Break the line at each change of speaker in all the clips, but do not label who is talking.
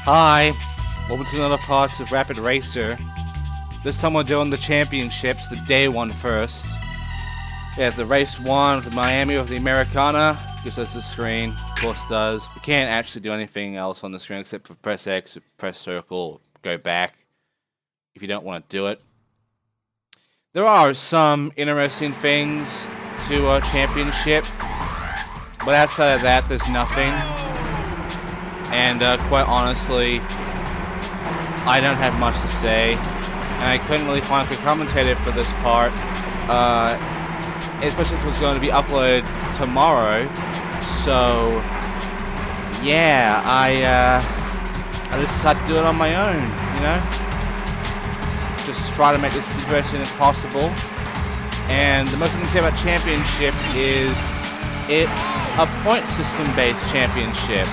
Hi, welcome to another part of Rapid Racer. This time we're doing the championships, the day one first. Yeah, the race one of the Miami of the Americana gives us the screen, of course does. We can't actually do anything else on the screen except for press X, press circle, go back, if you don't want to do it. There are some interesting things to a championship, but outside of that, there's nothing. And quite honestly, I don't have much to say, and I couldn't really find a commentator for this part, especially since it was going to be uploaded tomorrow. So, yeah, I just decided to do it on my own, you know? Just try to make this as interesting as possible. And the most I can say about championship is it's a point system based championship.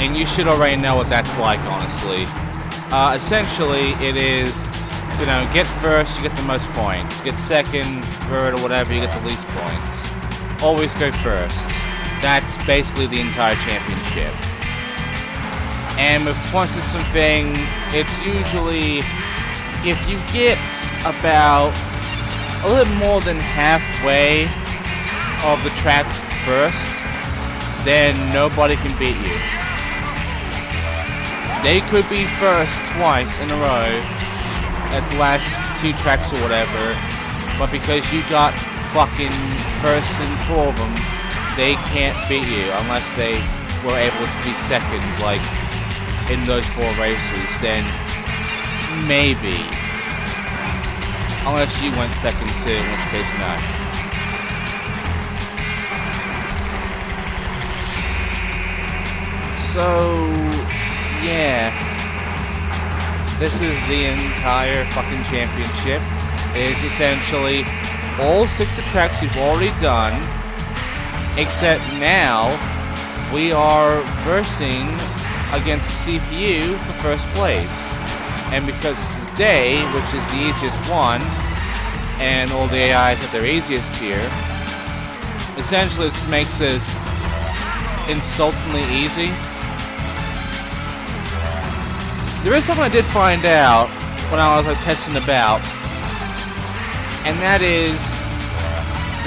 And you should already know what that's like, honestly. Essentially, it is, you know, get first, you get the most points. Get second, third, or whatever, you get the least points. Always go first. That's basically the entire championship. And with point system thing, it's usually, if you get about a little more than halfway of the track first, then nobody can beat you. They could be first twice in a row at the last two tracks or whatever, but because you got fucking first in 4 of them, they can't beat you unless they were able to be second, like in those 4 races. Then maybe, unless you went second too, in which case no. So, yeah, this is the entire fucking championship. It is essentially all 60 tracks you've already done, except now we are versing against CPU for first place. And because this is day, which is the easiest one, and all the AIs have their easiest tier, essentially this makes this insultingly easy. There is something I did find out when I was testing about, and that is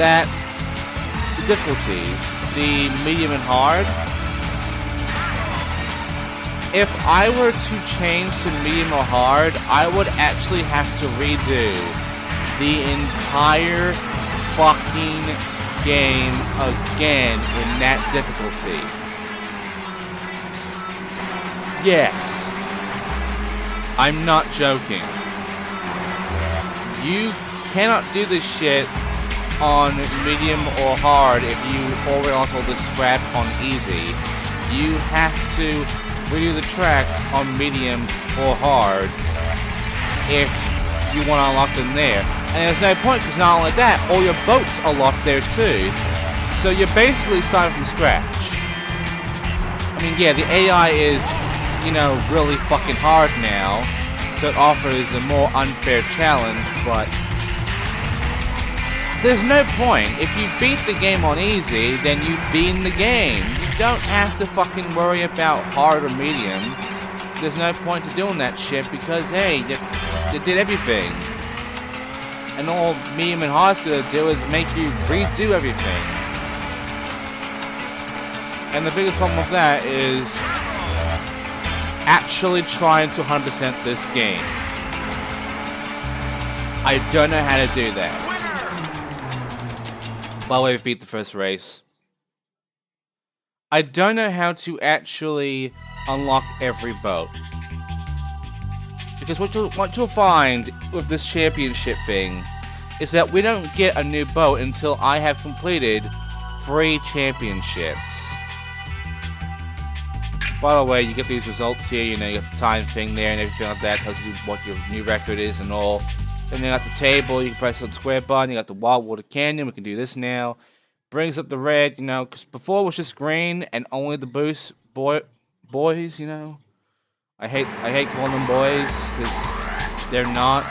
that the difficulties, the medium and hard, if I were to change to medium or hard, I would actually have to redo the entire fucking game again in that difficulty. Yes. I'm not joking. You cannot do this shit on medium or hard if you already unlock the scrap on easy. You have to redo the tracks on medium or hard if you want to unlock them there. And there's no point, because not only that, all your boats are lost there too. So you're basically starting from scratch. I mean, yeah, the AI is, you know, really fucking hard now, so it offers a more unfair challenge, but there's no point. If you beat the game on easy, then you've beaten the game. You don't have to fucking worry about hard or medium. There's no point to doing that shit, because hey, you did everything. And all medium and hard's gonna do is make you redo everything. And the biggest problem with that is actually trying to 100% this game. I don't know how to do that. By the way, we beat the first race. I don't know how to actually unlock every boat. Because what you'll find with this championship thing is that we don't get a new boat until I have completed 3 championships. By the way, you get these results here, you know, you got the time thing there and everything like that, tells you what your new record is and all. Then you got the table, you can press on the square button, you got the Wild Water Canyon, we can do this now. Brings up the red, you know, because before it was just green and only the boost boys, you know. I hate calling them boys, because they're not.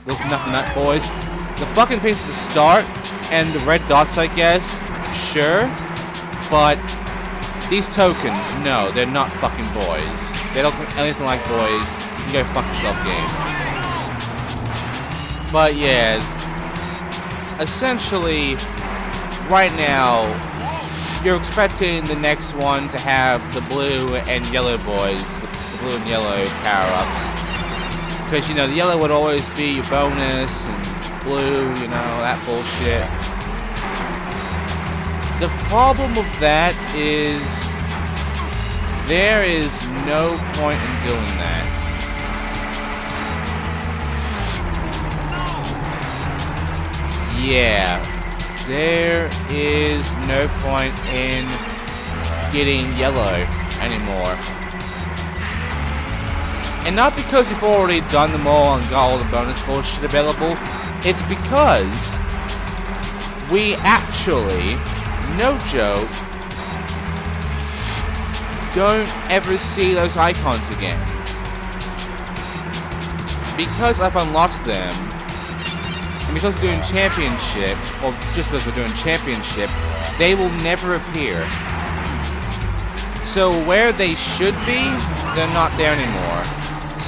Those nothing nut boys. The fucking things at the start and the red dots, I guess, sure, but these tokens, no, they're not fucking boys. They don't anything like boys. You can go fuck yourself, game. But yeah, essentially, right now, you're expecting the next one to have the blue and yellow boys, the blue and yellow power-ups. Because, you know, the yellow would always be your bonus, and blue, you know, that bullshit. The problem with that is there is no point in doing that. Yeah, there is no point in getting yellow anymore. And not because you've already done them all and got all the bonus bullshit available, it's because we actually, no joke, don't ever see those icons again. Because I've unlocked them, and because we're doing championship, or just because we're doing championship, they will never appear. So where they should be, they're not there anymore.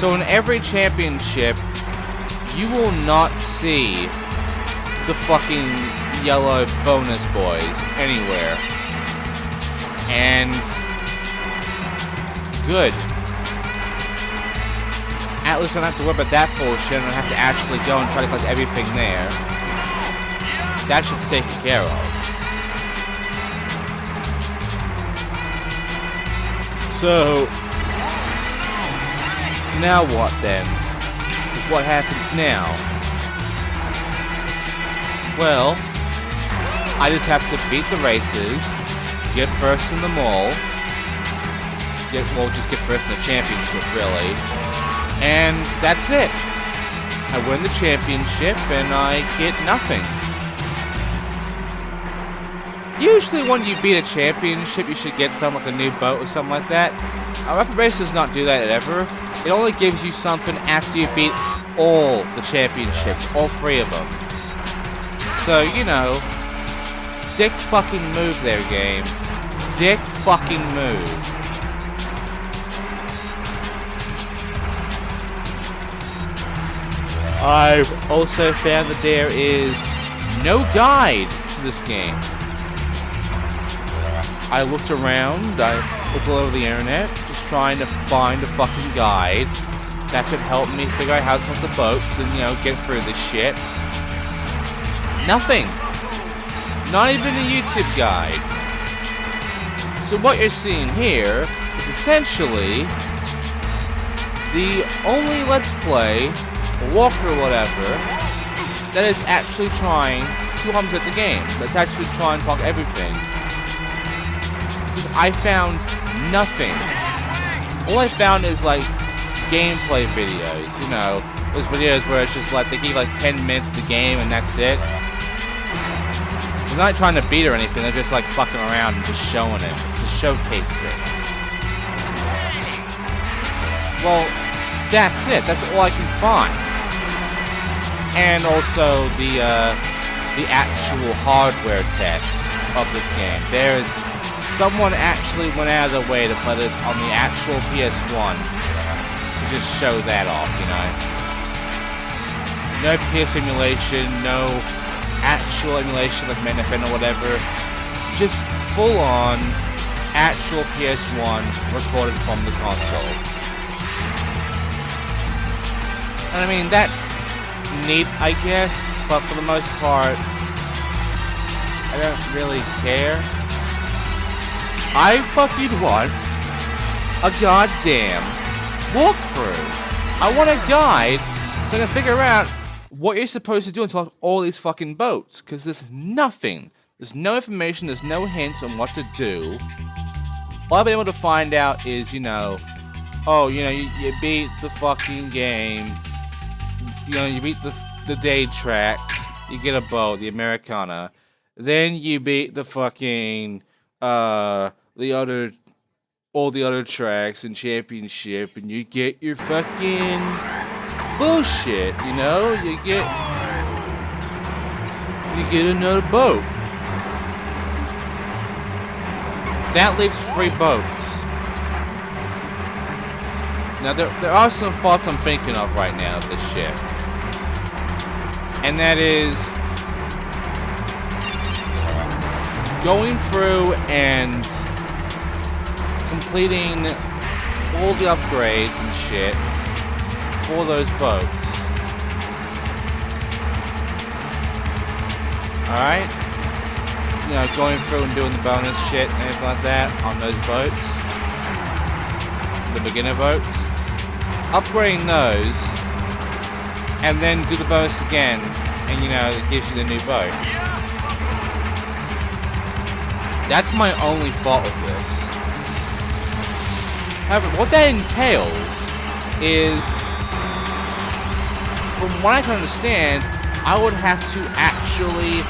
So in every championship, you will not see the fucking yellow bonus boys anywhere. And good. At least I don't have to worry about that bullshit, and I have to actually go and try to collect everything there. That should be taken care of. So, now what then? What happens now? Well, I just have to beat the races, get first in them all, just get first in the championship, really. And that's it. I win the championship and I get nothing. Usually when you beat a championship, you should get something like a new boat or something like that. Rapid Race does not do that ever. It only gives you something after you beat all the championships, all 3 of them. So, you know, dick fucking move there, game. Dick fucking move. I've also found that there is no guide to this game. I looked around, I looked all over the internet, just trying to find a fucking guide that could help me figure out how to collect the boats and, you know, get through this shit. Nothing. Not even a YouTube guide. So what you're seeing here is essentially the only Let's Play, walkthrough or whatever, that is actually trying to complete the game. That's actually trying to talk everything. Because I found nothing. All I found is like gameplay videos, you know, those videos where it's just like they give like 10 minutes of the game and that's it. They're not trying to beat or anything, they're just like fucking around and just showing it, just showcasing it. Well, that's it, that's all I can find. And also the actual hardware test of this game. Someone actually went out of their way to play this on the actual PS1 to just show that off, you know. No PS emulation, no actual emulation like Manifest or whatever. Just full on actual PS1 recorded from the console. And I mean, that's neat, I guess, but for the most part, I don't really care. I fucking want a goddamn walkthrough. I want a guide so I can figure out what you're supposed to do until all these fucking boats, because there's nothing. There's no information, there's no hints on what to do. All I've been able to find out is, you know, oh, you know, you beat the fucking game. You know, you beat the day tracks, you get a boat, the Americana. Then you beat the fucking, all the other tracks and championship, and you get your fucking bullshit, you know? You get another boat. That leaves 3 boats. Now, there are some thoughts I'm thinking of right now of this shit. And that is going through and completing all the upgrades and shit for those boats. Alright? You know, going through and doing the bonus shit and everything like that on those boats. The beginner boats. Upgrading those. And then do the bonus again. And you know, it gives you the new boat. That's my only fault with this. However, what that entails is, from what I can understand, I would have to actually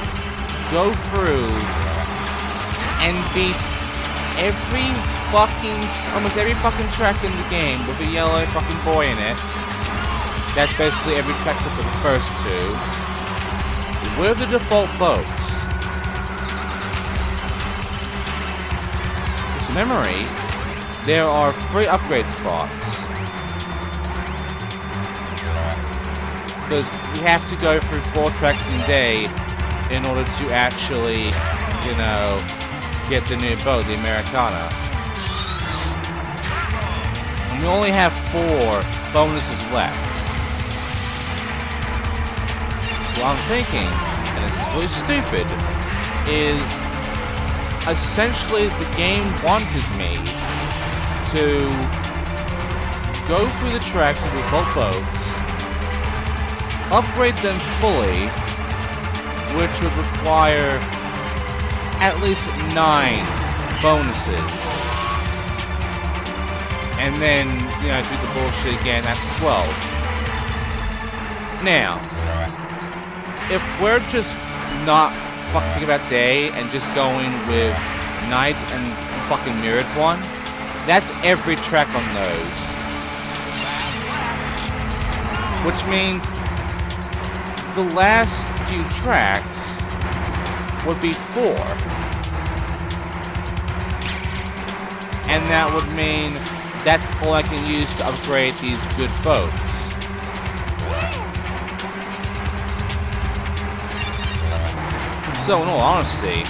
go through and beat almost every fucking track in the game with a yellow fucking boy in it. That's basically every track except for the first two. With the default boats. This memory, there are 3 upgrade spots. Because we have to go through 4 tracks a day in order to actually, you know, get the new boat, the Americana. And we only have 4 bonuses left. So what I'm thinking, and this is really stupid, is essentially the game wanted me to go through the tracks of the default boats, upgrade them fully, which would require at least 9 bonuses. And then, you know, do the bullshit again at 12. Now, if we're just not fucking about day and just going with night and fucking mirrored one, that's every track on those. Which means the last few tracks would be 4. And that would mean that's all I can use to upgrade these good boats. So in all honesty,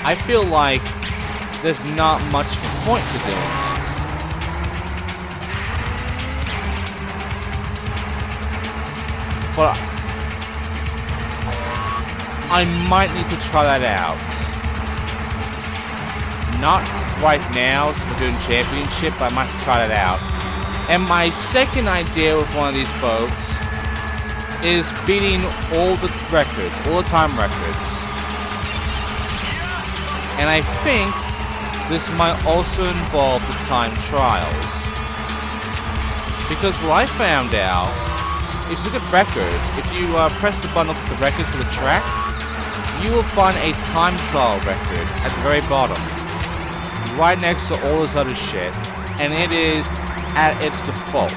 I feel like there's not much point to doing this. But I might need to try that out. Not right now, since we're doing championship, but I might have to try that out. And my second idea with one of these boats is beating all the records, all the time records. And I think this might also involve the time trials. Because what I found out, if you look at records, if you press the button up the records for the track, you will find a time trial record at the very bottom, right next to all this other shit, and it is at its default.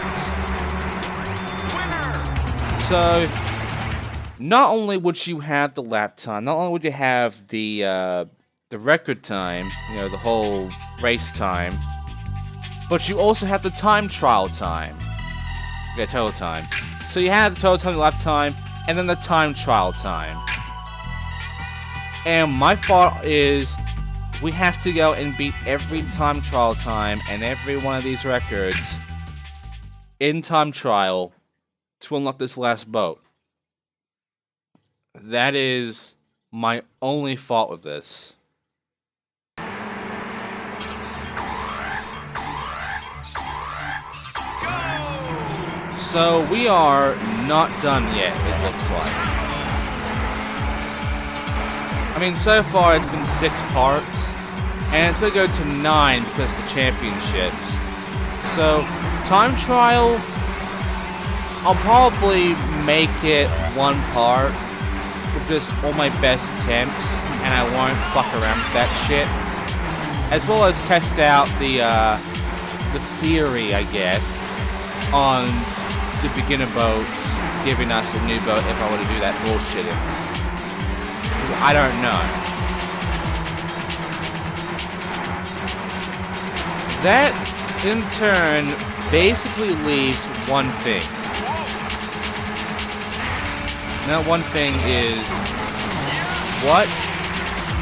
So, not only would you have the lap time, not only would you have the record time, you know, the whole race time, but you also have the time trial time. Yeah, total time. So you have the total time, the lap time, and then the time trial time. And my thought is, we have to go and beat every time trial time and every one of these records in time trial to unlock this last boat. That is my only fault with this. So we are not done yet, it looks like. I mean, so far it's been 6 parts, and it's going to go to 9 because of the championships. So, time trial, I'll probably make it 1 part with just all my best attempts, and I won't fuck around with that shit. As well as test out the theory, I guess, on the beginner boats giving us a new boat if I were to do that bullshit. I don't know. That in turn basically leaves one thing. And that one thing is, what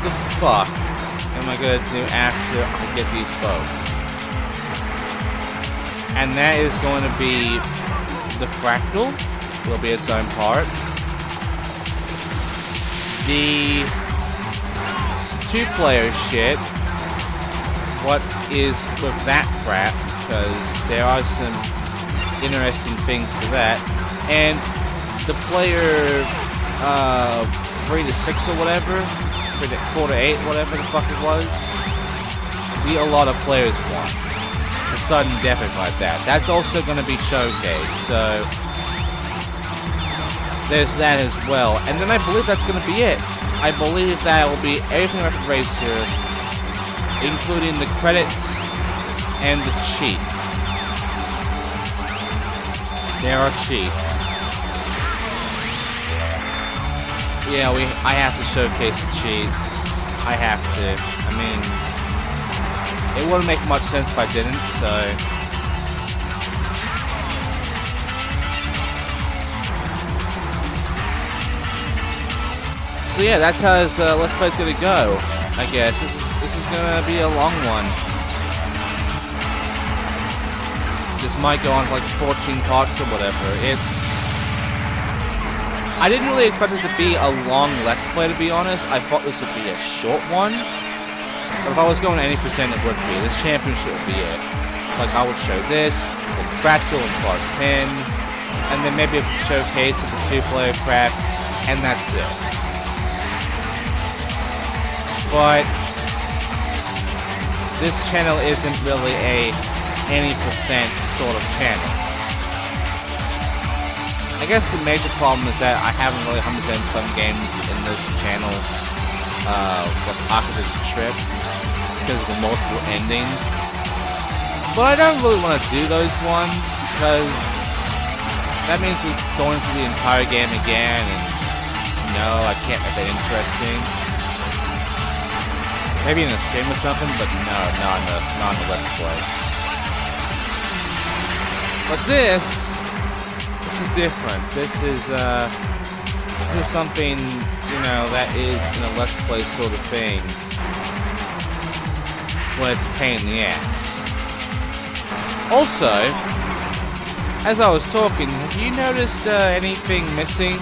the fuck am I gonna do after I get these folks? And that is going to be the fractal. Will be its own part. The two-player shit. What is with that crap? Because there are some interesting things to that. And the player 3 to 6 or whatever, 4 to 8, whatever the fuck it was. A lot of players want. The sudden death like that. That's also going to be showcased. So there's that as well. And then I believe that's going to be it. I believe that will be everything about the racer, including the credits and the cheats. There are cheats. Yeah, I have to showcase the cheats. I have to. I mean, it wouldn't make much sense if I didn't, so... So yeah, that's how this Let's Play's gonna go, I guess. This is gonna be a long one. This might go on for like 14 parts or whatever. I didn't really expect it to be a long Let's Play, to be honest. I thought this would be a short one. But if I was going 80%, it would be. This championship would be it. Like, I would show this, with Fractal and Part 10, and then maybe a showcase of the two-player crap, and that's it. But this channel isn't really a any percent sort of channel. I guess the major problem is that I haven't really 100% some games in this channel with Opposite Trip because of the multiple endings. But I don't really want to do those ones because that means we're going through the entire game again, and no, I can't make that interesting. Maybe in a stream or something, but no, not in the Let's Play. But this is different. This is something, you know, that is in a Let's Play sort of thing. Well, it's a pain in the ass. Also, as I was talking, have you noticed anything missing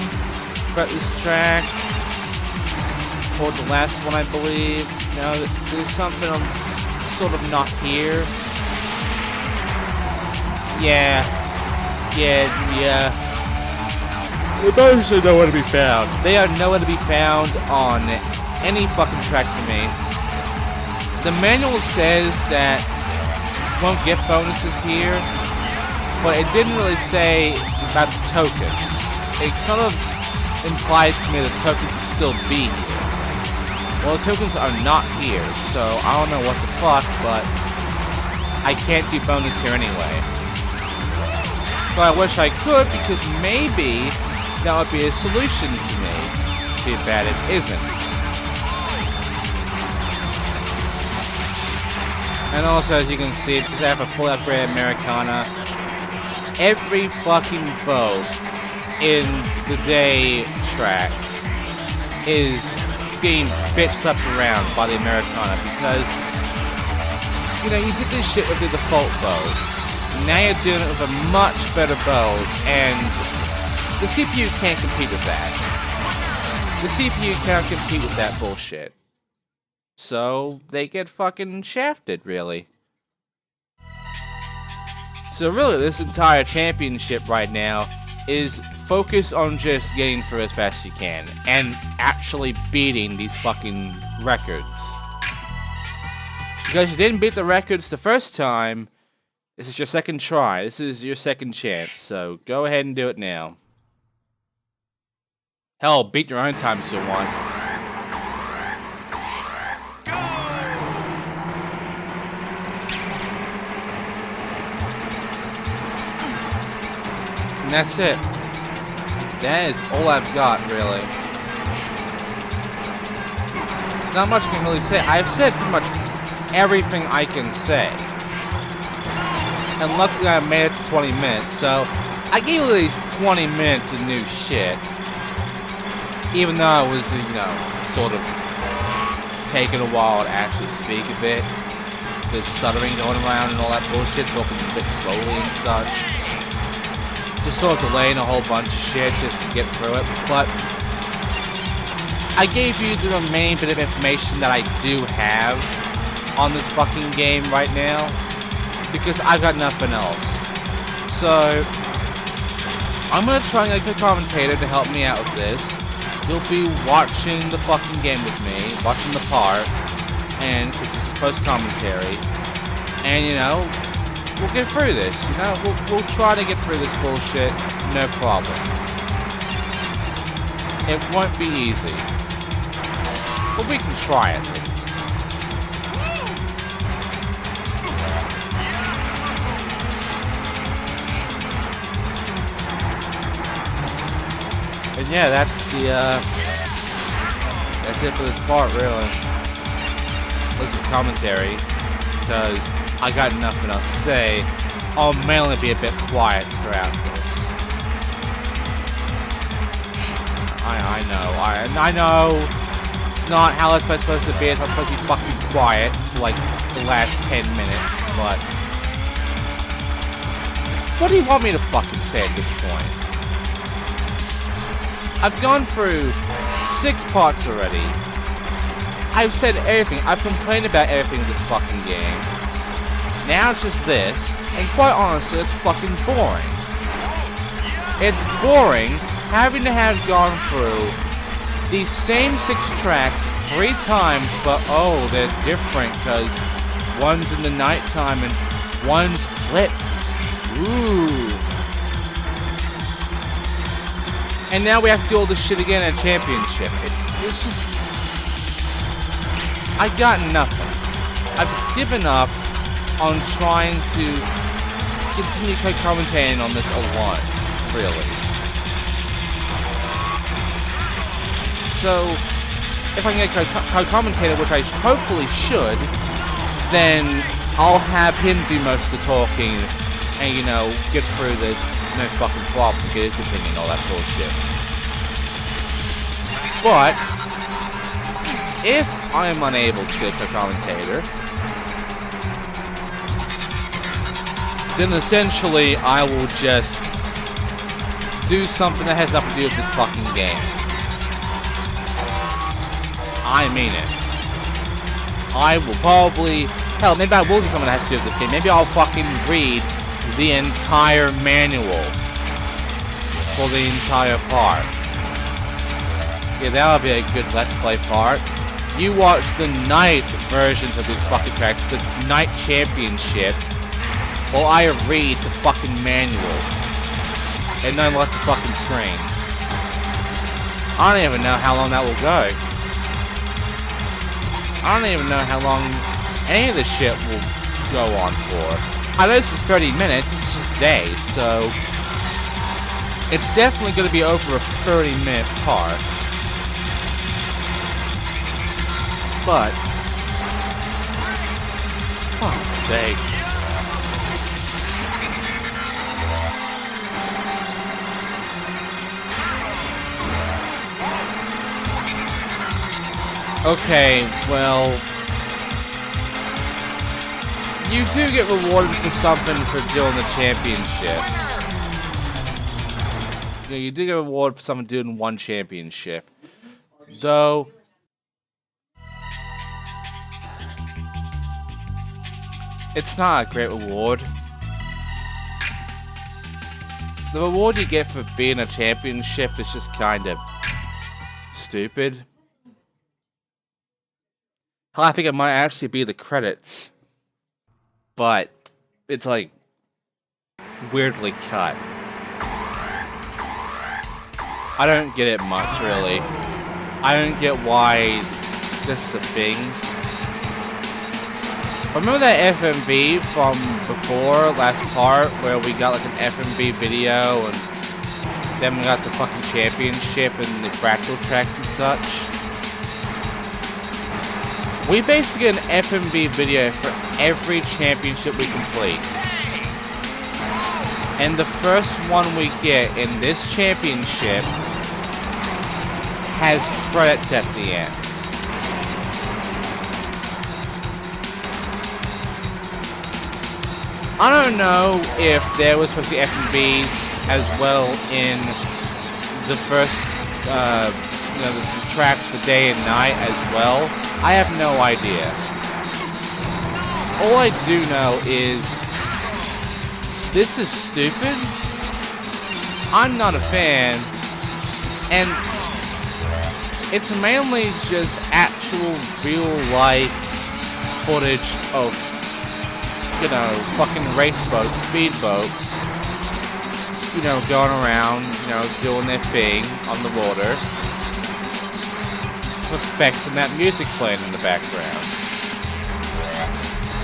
about this track? Toward the last one, I believe. No, there's something sort of not here. Yeah. They're mostly nowhere to be found. They are nowhere to be found on any fucking track for me. The manual says that you won't get bonuses here, but it didn't really say about the tokens. It kind of implies to me that tokens will still be here. Well, the tokens are not here, so I don't know what the fuck, but I can't do bonus here anyway. But I wish I could, because maybe that would be a solution to me. Too bad it isn't. And also, as you can see, because I have a full upgrade Americana, every fucking boat in the day tracks is being bitched up around by the Americana because, you know, you did this shit with the default bow. Now you're doing it with a much better bow, and the CPU can't compete with that. The CPU can't compete with that bullshit. So they get fucking shafted, really. So really, this entire championship right now is focus on just getting through as fast as you can and actually beating these fucking records. Because you didn't beat the records the first time, this is your second try. This is your second chance, so go ahead and do it now. Hell, beat your own time if you want. And that's it. That is all I've got, really. There's not much I can really say. I've said pretty much everything I can say. and luckily I made it to 20 minutes, so I gave at least 20 minutes of new shit. Even though it was, you know, sort of taking a while to actually speak a bit. There's stuttering going around and all that bullshit, talking a bit slowly and such. Just sort of delaying a whole bunch of shit just to get through it, but I gave you the main bit of information that I do have on this fucking game right now, because I've got nothing else. So, I'm gonna try and get a commentator to help me out with this. You'll be watching the fucking game with me, watching the part, and this is post-commentary, and you know, we'll get through this, you know, we'll try to get through this bullshit, no problem. It won't be easy, but we can try at least. And yeah, that's it for this part, really. Listen to commentary, because I got nothing else to say. I'll mainly be a bit quiet throughout this. I know it's not how it's supposed to be. It's not supposed to be fucking quiet for like the last 10 minutes, but what do you want me to fucking say at this point? I've gone through 6 parts already. I've said everything. I've complained about everything in this fucking game. Now it's just this, and quite honestly, it's fucking boring. It's boring having to have gone through these same 6 tracks 3 times, but oh, they're different because one's in the nighttime and one's flipped. Ooh. And now we have to do all this shit again at a championship. It's just... I got nothing. I've given up on trying to continue commentating on this alone, really. So, if I can get a commentator, which I hopefully should, then I'll have him do most of the talking and, you know, get through this. No fucking problem, get his opinion, all that bullshit. But if I am unable to get a commentator, then essentially I will just do something that has nothing to do with this fucking game. I mean it. I will probably... Hell, maybe I will do something that has to do with this game. Maybe I'll fucking read the entire manual for the entire part. Yeah, that'll be a good Let's Play part. You watch the night versions of these fucking tracks, the night championship, while I read the fucking manual. And then let the fucking screen. I don't even know how long that will go. I don't even know how long any of this shit will go on for. I know this is 30 minutes, it's just days, so it's definitely going to be over a 30-minute part. But, fuck's sake. Okay, well, you do get rewarded for something for doing the championships. You know, you do get rewarded for someone doing one championship. Though, it's not a great reward. The reward you get for being a championship is just kind of stupid. I think it might actually be the credits. But it's like weirdly cut. I don't get it much, really. I don't get why this is a thing. Remember that FMV from before, last part, where we got like an FMV video and then we got the fucking championship and the fractal tracks and such? We basically get an FMV video for every championship we complete. And the first one we get in this championship has credits at the end. I don't know if there was supposed to be F&Bs as well in the first, the tracks for day and night as well. I have no idea. All I do know is this is stupid. I'm not a fan, and it's mainly just actual real-life footage of, fucking race boats, speed boats, going around, doing their thing on the water, with effects and that music playing in the background.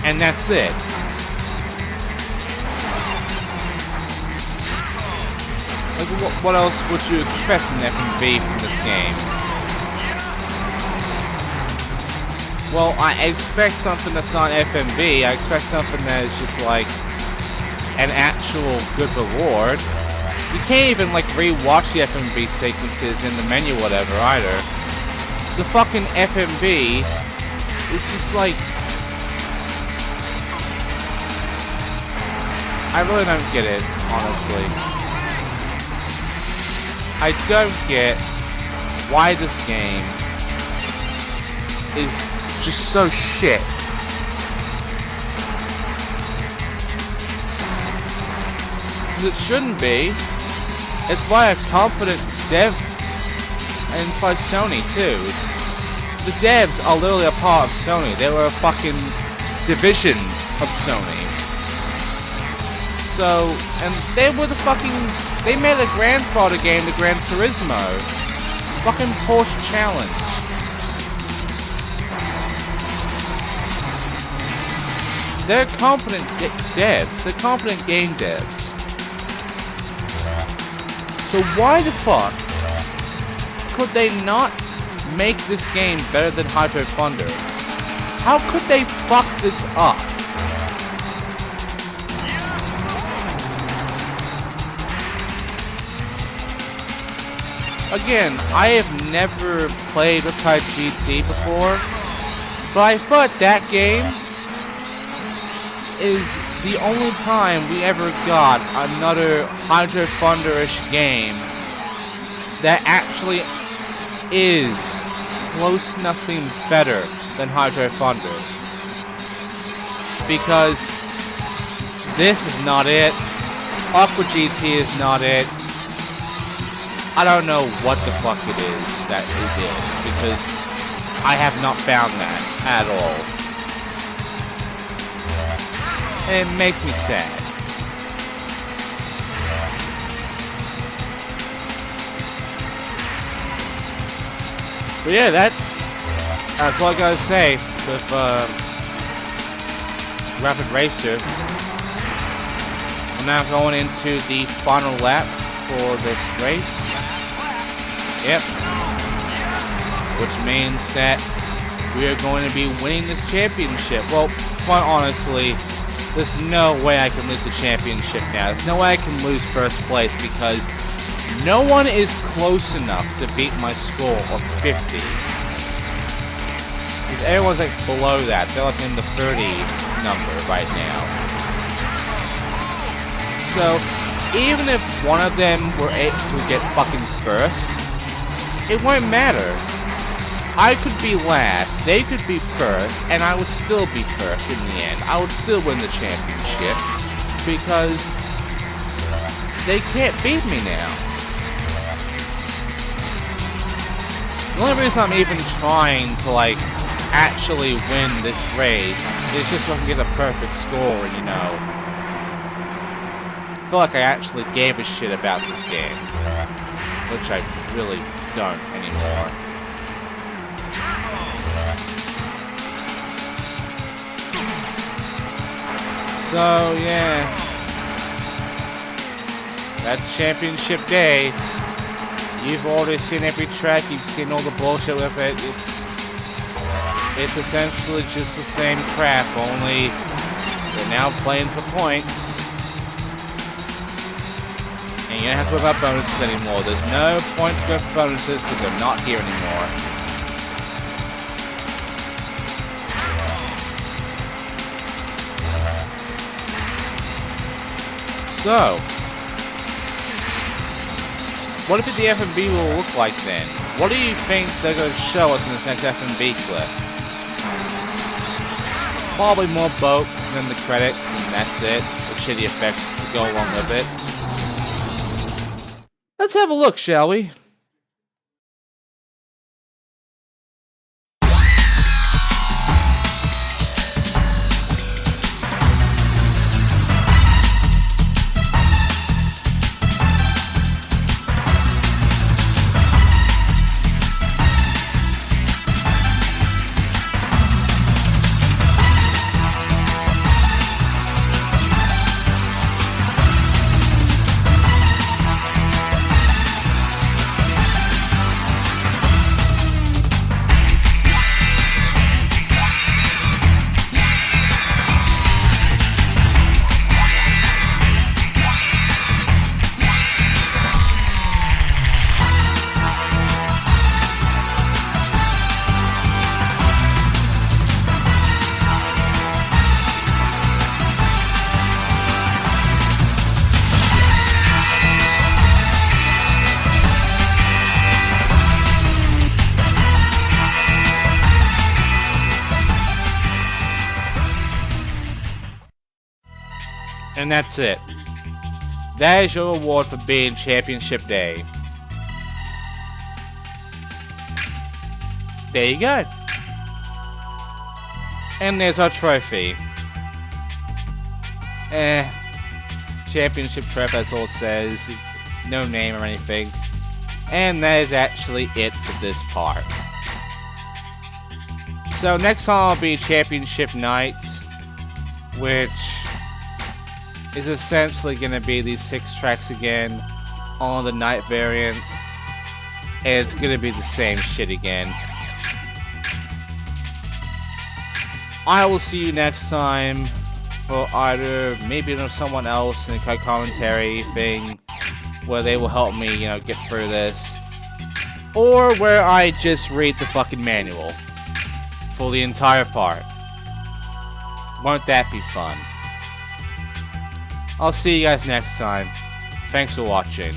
And that's it. Like, what else would you expect in F&B from this game? Well, I expect something that's not FMV. I expect something that is just like an actual good reward. You can't even like re-watch the FMV sequences in the menu or whatever either. The fucking FMV is just like, I really don't get it, honestly. I don't get why this game is just so shit. It shouldn't be. It's by a competent dev, and it's by Sony too. The devs are literally a part of Sony. They were a fucking division of Sony. So, and they were the fucking, they made a grandfather game, the Gran Turismo. Fucking Porsche Challenge. They're competent devs. They're competent game devs. So why the fuck could they not make this game better than Hydro Thunder? How could they fuck this up? Again, I have never played Riptide GT before, but I thought that game is the only time we ever got another Hydro Thunder-ish game that actually is close enough to being better than Hydro Thunder. Because this is not it. Aqua GT is not it. I don't know what the fuck it is that is it, because I have not found that at all. And it makes me sad. But yeah, that's all I gotta say with Rapid Racer. I'm now going into the final lap for this race. Yep. Which means that we are going to be winning this championship. Well, quite honestly, there's no way I can lose the championship now. There's no way I can lose first place because no one is close enough to beat my score of 50. Because everyone's like below that. They're like in the 30 number right now. So, even if one of them were able to get fucking first, it won't matter. I could be last, they could be first, and I would still be first in the end. I would still win the championship because they can't beat me now. The only reason I'm even trying to like actually win this race is just so I can get a perfect score, you know. I feel like I actually gave a shit about this game, which I really don't anymore. So yeah, that's championship day. You've already seen every track, you've seen all the bullshit with it. It's essentially just the same crap, only we're now playing for points. And you don't have to worry about bonuses anymore. There's no point to go for bonuses because they're not here anymore. So, what do the F&B will look like then? What do you think they're going to show us in this next F&B clip? Probably more boats than the credits, and that's it. With shitty effects to go along with it. Let's have a look, shall we? And that's it. That is your reward for being Championship Day. There you go. And there's our trophy. Championship trophy, that's all it says. No name or anything. And that is actually it for this part. So next time will be Championship Night, which is essentially going to be these 6 tracks again on the night variants, and it's going to be the same shit again. I will see you next time for either maybe someone else in a commentary thing where they will help me, get through this, or where I just read the fucking manual for the entire part. Won't that be fun? I'll see you guys next time. Thanks for watching.